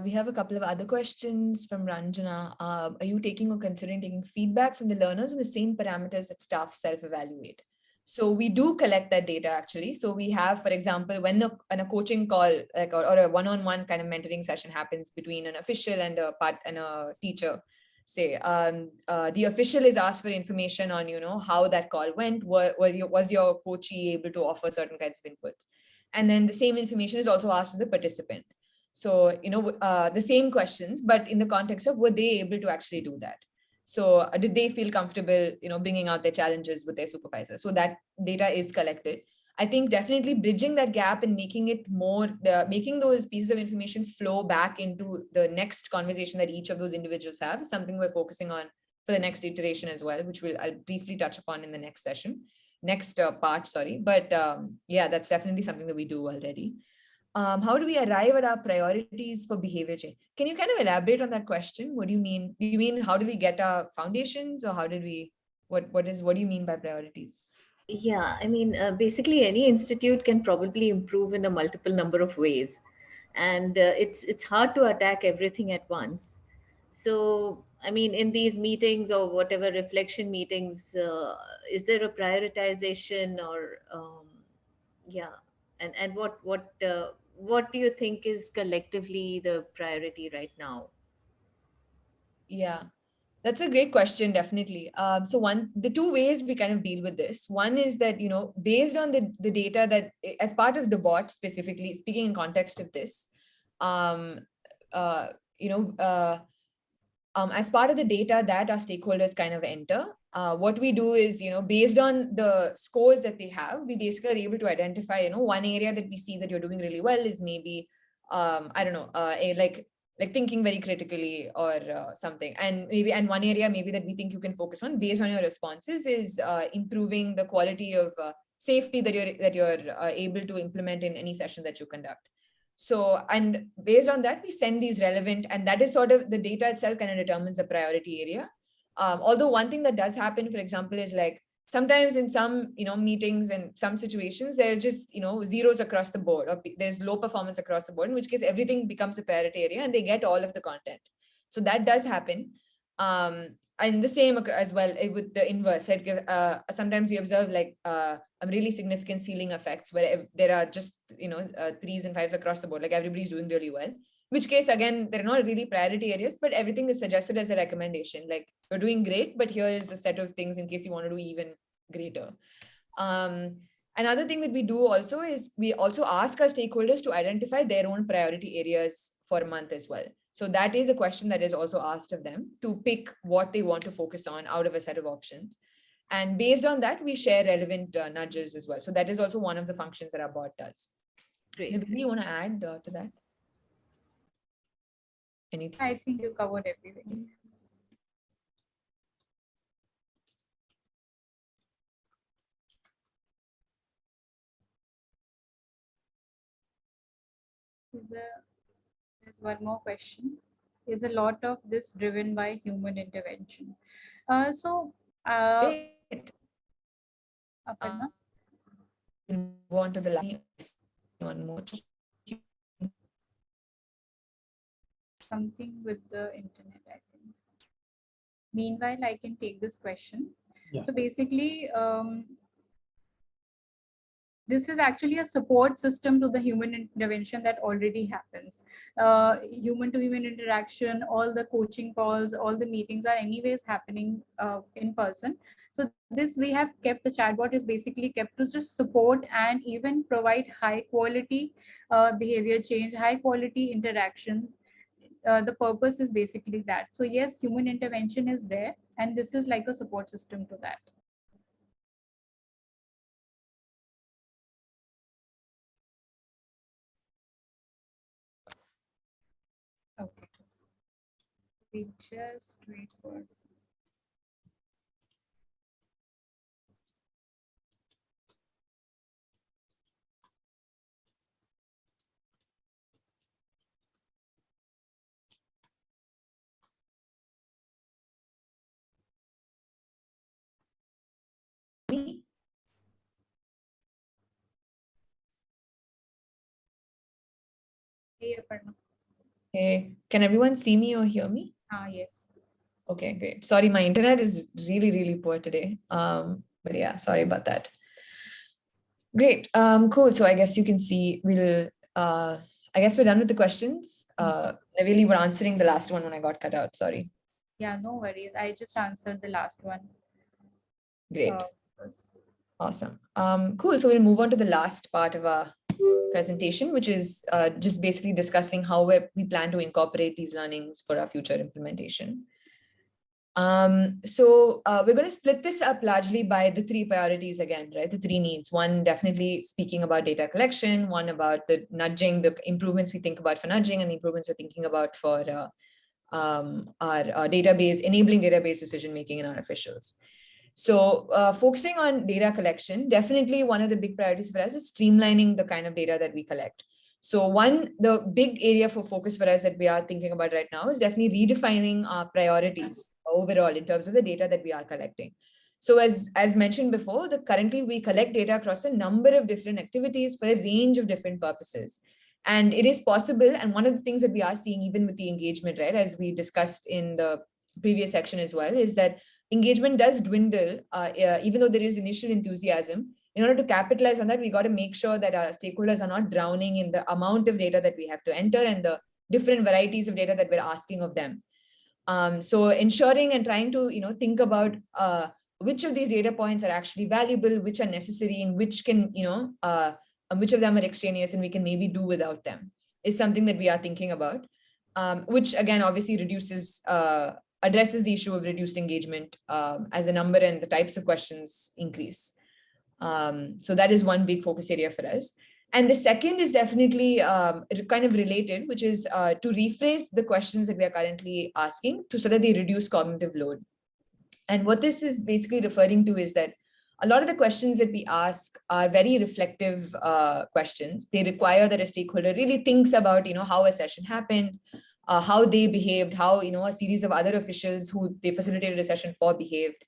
we have a couple of other questions from Ranjana. Are you taking or considering taking feedback from the learners in the same parameters that staff self-evaluate? So we do collect that data actually. So we have, for example, when a coaching call like or a one-on-one kind of mentoring session happens between an official and a teacher, say the official is asked for information on how that call went. Was your coachee able to offer certain kinds of inputs? And then the same information is also asked of the participant. So, the same questions, but in the context of were they able to actually do that? So did they feel comfortable, bringing out their challenges with their supervisor? So that data is collected. I think definitely bridging that gap and making it making those pieces of information flow back into the next conversation that each of those individuals have is something we're focusing on for the next iteration as well, which I'll briefly touch upon in the next session, part, sorry. But yeah, that's definitely something that we do already. How do we arrive at our priorities for behavior change? Can you kind of elaborate on that question? What do you mean? Do you mean how do we get our foundations, or how did we? What do you mean by priorities? Yeah, I mean, basically, any institute can probably improve in a multiple number of ways, and it's hard to attack everything at once. So, I mean, in these meetings or whatever reflection meetings, is there a prioritization or yeah, and what do you think is collectively the priority right now? Yeah. That's a great question, definitely. So the two ways we kind of deal with this. One is that, based on the data that as part of the bot, specifically speaking in context of this, um, you know, as part of the data that our stakeholders kind of enter, what we do is, based on the scores that they have, we basically are able to identify, one area that we see that you're doing really well is maybe, I don't know, like thinking very critically or something. And one area maybe that we think you can focus on based on your responses is improving the quality of safety that you're able to implement in any session that you conduct. So, and based on that, we send these relevant, and that is sort of the data itself kind of determines a priority area. Although one thing that does happen, for example, is like sometimes in some, meetings and some situations, there's just, zeros across the board, or there's low performance across the board, in which case everything becomes a priority area and they get all of the content. So that does happen. And the same as well with the inverse, right? Sometimes we observe like a really significant ceiling effects where there are just, 3s and 5s across the board, like everybody's doing really well. Which case, again, they're not really priority areas, but everything is suggested as a recommendation. Like, you're doing great, but here is a set of things in case you want to do even greater. Another thing that we do also is we also ask our stakeholders to identify their own priority areas for a month as well. So that is a question that is also asked of them to pick what they want to focus on out of a set of options. And based on that, we share relevant nudges as well. So that is also one of the functions that our bot does. Great. Nabili, you want to add to that? Anything? I think you covered everything. There's one more question. Is a lot of this driven by human intervention? Great. Aparna? Move on to the last one more. Something with the internet, I think. Meanwhile, I can take this question. Yeah. So basically, this is actually a support system to the human intervention that already happens. Human to human interaction, all the coaching calls, all the meetings are anyways happening in person. So this we have kept, the chatbot is basically kept to just support and even provide high quality behavior change, high quality interaction. The purpose is basically that. So yes, human intervention is there, and this is like a support system to that. Okay. We just wait for. Me? Hey, Aparna. Hey, can everyone see me or hear me? Yes. Okay, great. Sorry, my internet is really, really poor today. But yeah, sorry about that. Great. Cool. So I guess you can see I guess we're done with the questions. I really were answering the last one when I got cut out. Sorry. Yeah, no worries. I just answered the last one. Great. Awesome. Cool. So we'll move on to the last part of our presentation, which is just basically discussing how we plan to incorporate these learnings for our future implementation. So we're going to split this up largely by the 3 priorities again, right? The 3 needs. One, definitely speaking about data collection, one about the nudging, the improvements we think about for nudging, and the improvements we're thinking about for our database, enabling database decision-making in our officials. So focusing on data collection, definitely one of the big priorities for us is streamlining the kind of data that we collect. So the big area for focus for us that we are thinking about right now is definitely redefining our priorities overall in terms of the data that we are collecting. So as mentioned before, currently we collect data across a number of different activities for a range of different purposes. And it is possible, and one of the things that we are seeing even with the engagement, right, as we discussed in the previous section as well, is that engagement does dwindle, even though there is initial enthusiasm. In order to capitalize on that, we got to make sure that our stakeholders are not drowning in the amount of data that we have to enter and the different varieties of data that we're asking of them. So ensuring and trying to, think about which of these data points are actually valuable, which are necessary, and which can, which of them are extraneous and we can maybe do without them is something that we are thinking about, which again, obviously addresses the issue of reduced engagement as the number and the types of questions increase. So that is one big focus area for us. And the second is definitely kind of related, which is to rephrase the questions that we are currently asking so that they reduce cognitive load. And what this is basically referring to is that a lot of the questions that we ask are very reflective questions. They require that a stakeholder really thinks about, how a session happened, how they behaved, how, a series of other officials who they facilitated a session for behaved.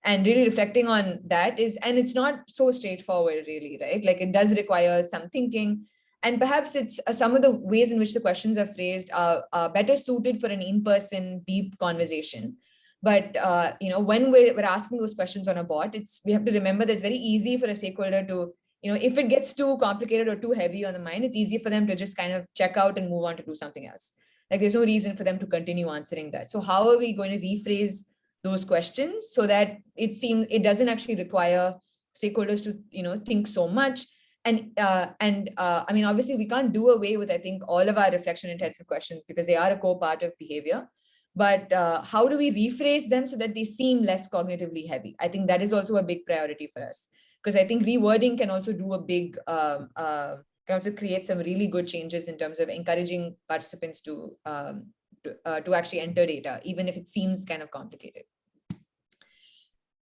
And really reflecting on that and it's not so straightforward really, right? Like it does require some thinking. And perhaps it's some of the ways in which the questions are phrased are better suited for an in-person deep conversation. But, when we're asking those questions on a bot, we have to remember that it's very easy for a stakeholder to, if it gets too complicated or too heavy on the mind, it's easy for them to just kind of check out and move on to do something else. Like there's no reason for them to continue answering that. So how are we going to rephrase those questions so that it doesn't actually require stakeholders to, think so much. And I mean, obviously we can't do away with, I think, all of our reflection intensive questions because they are a core part of behavior. But how do we rephrase them so that they seem less cognitively heavy? I think that is also a big priority for us because I think rewording can also do a big, can also create some really good changes in terms of encouraging participants to actually enter data, even if it seems kind of complicated.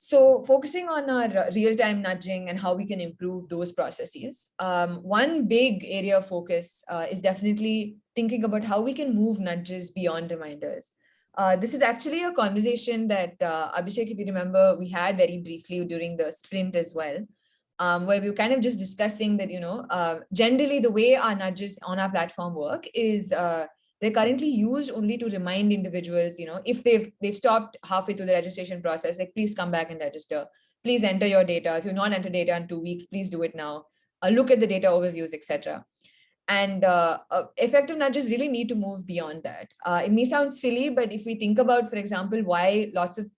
So focusing on our real-time nudging and how we can improve those processes, one big area of focus is definitely thinking about how we can move nudges beyond reminders. This is actually a conversation that Abhishek, if you remember, we had very briefly during the sprint as well, where we were kind of just discussing that, generally the way our nudges on our platform work is they're currently used only to remind individuals, if they've stopped halfway through the registration process, like please come back and register, please enter your data. If you've not entered data in 2 weeks, please do it now. Look at the data overviews, etc. And effective nudges really need to move beyond that. It may sound silly, but if we think about, for example, why lots of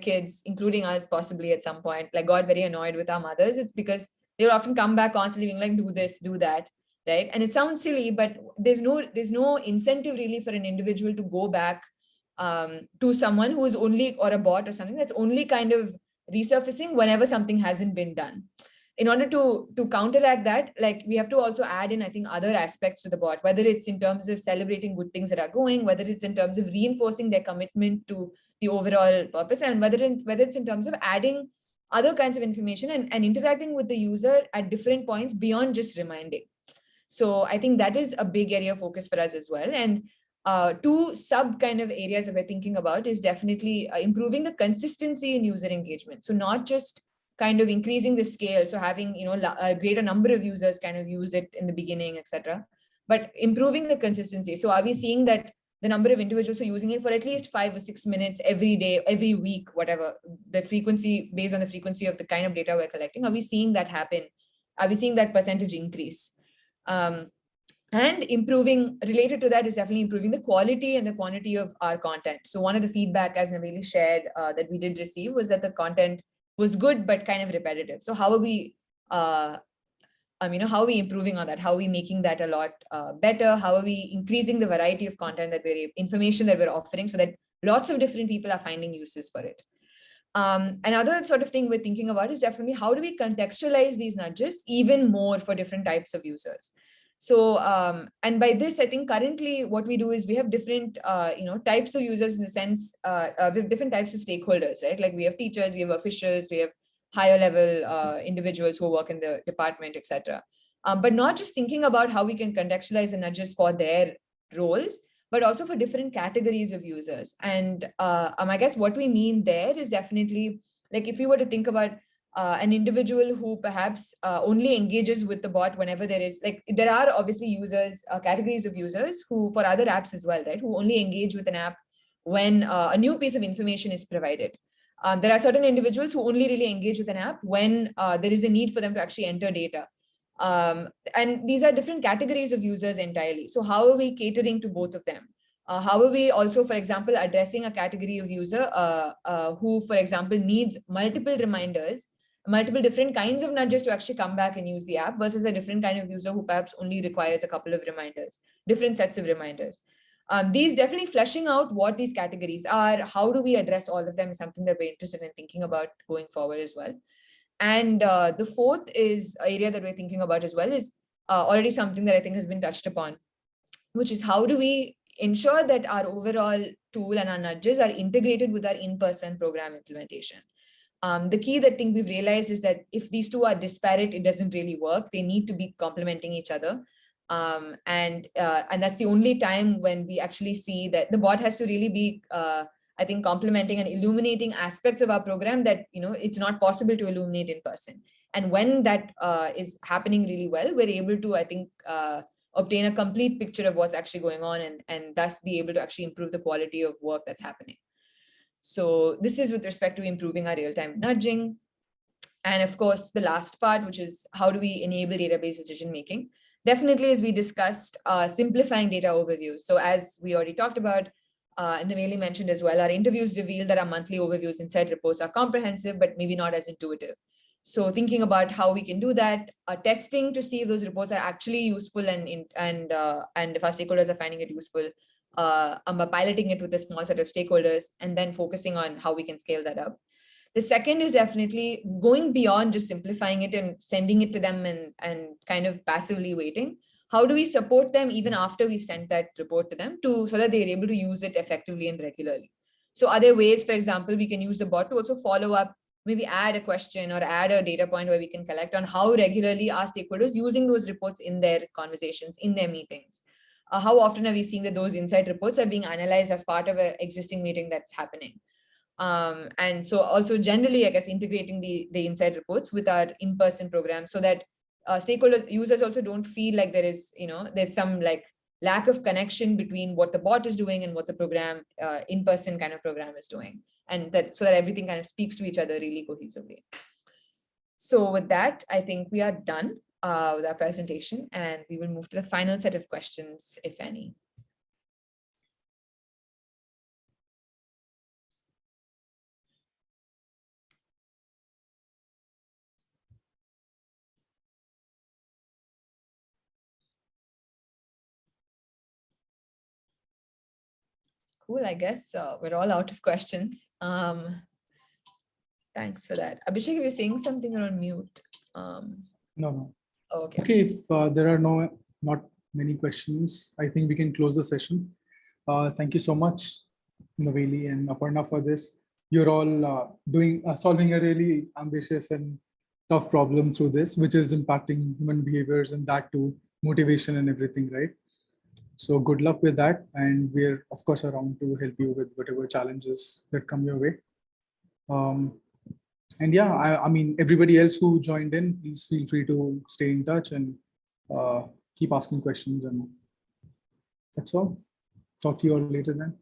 kids, including us possibly at some point, got very annoyed with our mothers, it's because they would often come back constantly being like, do this, do that. Right. And it sounds silly, but there's no incentive really for an individual to go back to someone who is only, or a bot or something that's only kind of resurfacing whenever something hasn't been done. In order to counteract that, we have to also add in, I think, other aspects to the bot, whether it's in terms of celebrating good things that are going, whether it's in terms of reinforcing their commitment to the overall purpose, and whether it's in terms of adding other kinds of information and interacting with the user at different points beyond just reminding. So I think that is a big area of focus for us as well. And two sub kind of areas that we're thinking about is definitely improving the consistency in user engagement. So not just kind of increasing the scale, so having a greater number of users kind of use it in the beginning, etc., but improving the consistency. So are we seeing that the number of individuals who are using it for at least 5 or 6 minutes every day, every week, whatever the frequency, based on the frequency of the kind of data we're collecting, are we seeing that happen? Are we seeing that percentage increase? And improving, related to that, is definitely improving the quality and the quantity of our content. So one of the feedback, as Naveli shared, that we did receive was that the content was good, but kind of repetitive. So how are we, how are we improving on that? How are we making that a lot better? How are we increasing the variety of content information that we're offering so that lots of different people are finding uses for it? Another sort of thing we're thinking about is definitely how do we contextualize these nudges even more for different types of users? So, and by this, I think currently what we do is we have different, types of users in the sense, we have different types of stakeholders, right? Like we have teachers, we have officials, we have higher level individuals who work in the department, etc. But not just thinking about how we can contextualize the nudges for their roles, but also for different categories of users. And I guess what we mean there is definitely, if you were to think about an individual who perhaps only engages with the bot whenever there are obviously users, categories of users who, for other apps as well, right, who only engage with an app when a new piece of information is provided. There are certain individuals who only really engage with an app when there is a need for them to actually enter data. And these are different categories of users entirely. So how are we catering to both of them? How are we also, for example, addressing a category of user who, for example, needs multiple reminders, multiple different kinds of nudges to actually come back and use the app versus a different kind of user who perhaps only requires a couple of reminders, different sets of reminders. These definitely fleshing out what these categories are, how do we address all of them is something that we're interested in thinking about going forward as well. And the fourth is area that we're thinking about as well is already something that I think has been touched upon, which is how do we ensure that our overall tool and our nudges are integrated with our in-person program implementation. The key that I think we've realized is that if these two are disparate, it doesn't really work. They need to be complementing each other. And that's the only time when we actually see that the bot has to really be, I think, complementing and illuminating aspects of our program that, it's not possible to illuminate in person. And when that is happening really well, we're able to, I think, obtain a complete picture of what's actually going on and thus be able to actually improve the quality of work that's happening. So this is with respect to improving our real-time nudging. And of course, the last part, which is how do we enable database decision-making? Definitely, as we discussed, simplifying data overviews. So as we already talked about, and Naveli mentioned as well, our interviews reveal that our monthly overviews inside reports are comprehensive, but maybe not as intuitive. So thinking about how we can do that, testing to see if those reports are actually useful and if our stakeholders are finding it useful, piloting it with a small set of stakeholders, and then focusing on how we can scale that up. The second is definitely going beyond just simplifying it and sending it to them and kind of passively waiting. How do we support them even after we've sent that report to them so that they're able to use it effectively and regularly? So are there ways, for example, we can use the bot to also follow up, maybe add a question or add a data point where we can collect on how regularly are stakeholders using those reports in their conversations, in their meetings? How often are we seeing that those insight reports are being analyzed as part of an existing meeting that's happening? And so also generally, I guess, integrating the insight reports with our in-person program so that stakeholders, users also don't feel like there is, there's some like lack of connection between what the bot is doing and what the program, in-person kind of program is doing. And that so that everything kind of speaks to each other really cohesively. So with that, I think we are done with our presentation and we will move to the final set of questions, if any. Cool, I guess we're all out of questions. Thanks for that. Abhishek, if you're saying something, you're on mute. No. Oh, okay. Okay, if there are not many questions, I think we can close the session. Thank you so much, Naveli and Aparna, for this. You're all solving a really ambitious and tough problem through this, which is impacting human behaviors and that too, motivation and everything, right? So good luck with that. And we're of course around to help you with whatever challenges that come your way. And yeah, I mean, everybody else who joined in, please feel free to stay in touch and keep asking questions. And that's all. Talk to you all later then.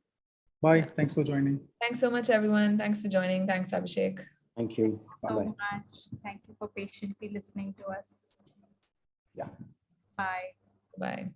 Bye. Thanks for joining. Thanks so much, everyone. Thanks for joining. Thanks, Abhishek. Thank you. So Bye-bye. much. Thank you for patiently listening to us. Yeah. Bye. Bye.